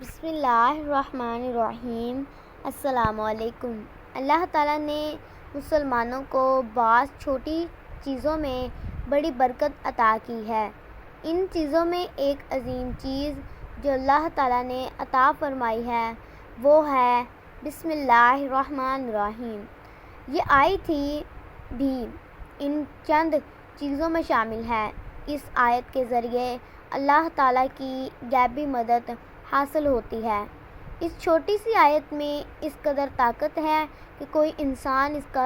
بسم اللہ الرحمن الرحیم۔ السلام علیکم۔ اللہ تعالیٰ نے مسلمانوں کو بعض چھوٹی چیزوں میں بڑی برکت عطا کی ہے۔ ان چیزوں میں ایک عظیم چیز جو اللہ تعالیٰ نے عطا فرمائی ہے وہ ہے بسم اللہ الرحمن الرحیم۔ یہ آیت بھی ان چند چیزوں میں شامل ہے۔ اس آیت کے ذریعے اللہ تعالیٰ کی غیبی مدد حاصل ہوتی ہے۔ اس چھوٹی سی آیت میں اس قدر طاقت ہے کہ کوئی انسان اس کا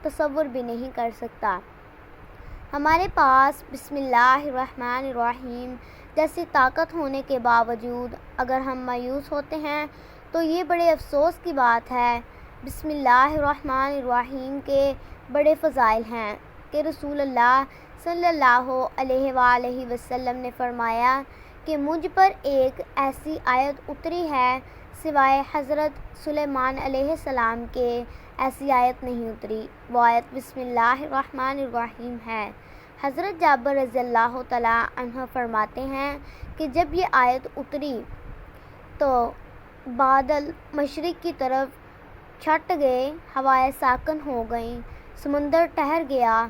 تصور بھی نہیں کر سکتا۔ ہمارے پاس بسم اللہ الرحمن الرحیم جیسی طاقت ہونے کے باوجود اگر ہم مایوس ہوتے ہیں تو یہ بڑے افسوس کی بات ہے۔ بسم اللہ الرحمن الرحیم کے بڑے فضائل ہیں کہ رسول اللہ صلی اللہ علیہ وآلہ وسلم نے فرمایا کہ مجھ پر ایک ایسی آیت اتری ہے سوائے حضرت سلیمان علیہ السلام کے ایسی آیت نہیں اتری۔ وہ آیت بسم اللہ الرحمن الرحیم ہے۔ حضرت جابر رضی اللہ تعالیٰ عنہ فرماتے ہیں کہ جب یہ آیت اتری تو بادل مشرق کی طرف چھٹ گئے، ہوائیں ساکن ہو گئیں، سمندر ٹھہر گیا،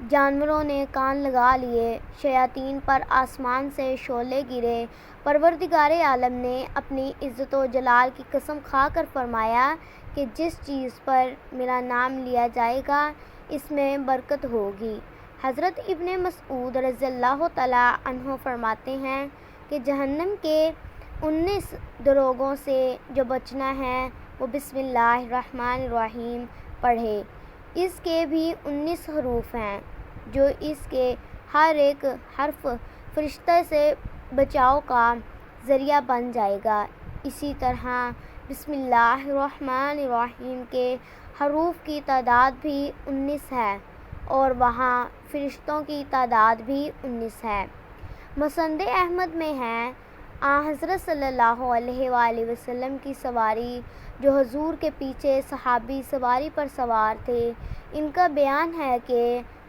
جانوروں نے کان لگا لیے، شیاطین پر آسمان سے شعلے گرے۔ پروردگار عالم نے اپنی عزت و جلال کی قسم کھا کر فرمایا کہ جس چیز پر میرا نام لیا جائے گا اس میں برکت ہوگی۔ حضرت ابن مسعود رضی اللہ تعالیٰ عنہ فرماتے ہیں کہ جہنم کے 19 دروگوں سے جو بچنا ہے وہ بسم اللہ الرحمن الرحیم پڑھے۔ اس کے بھی 19 حروف ہیں جو اس کے ہر ایک حرف فرشتے سے بچاؤ کا ذریعہ بن جائے گا۔ اسی طرح بسم اللہ الرحمن الرحیم کے حروف کی تعداد بھی 19 ہے اور وہاں فرشتوں کی تعداد بھی 19 ہے۔ مسند احمد میں ہے حضرت صلی اللہ علیہ وآلہ وسلم کی سواری جو حضور کے پیچھے صحابی سواری پر سوار تھے، ان کا بیان ہے کہ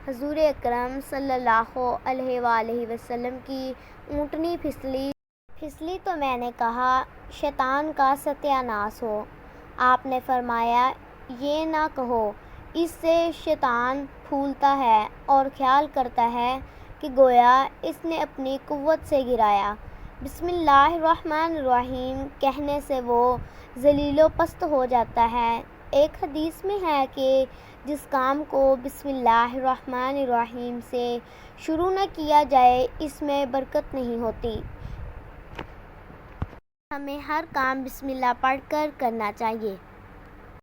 حضور اکرم صلی اللہ علیہ وآلہ وسلم کی اونٹنی پھسلی تو میں نے کہا شیطان کا ستیہ ناس ہو۔ آپ نے فرمایا یہ نہ کہو، اس سے شیطان پھولتا ہے اور خیال کرتا ہے کہ گویا اس نے اپنی قوت سے گرایا۔ بسم اللہ الرحمن الرحیم کہنے سے وہ ذلیل و پست ہو جاتا ہے۔ ایک حدیث میں ہے کہ جس کام کو بسم اللہ الرحمن الرحیم سے شروع نہ کیا جائے اس میں برکت نہیں ہوتی۔ ہمیں ہر کام بسم اللہ پڑھ کر کرنا چاہیے۔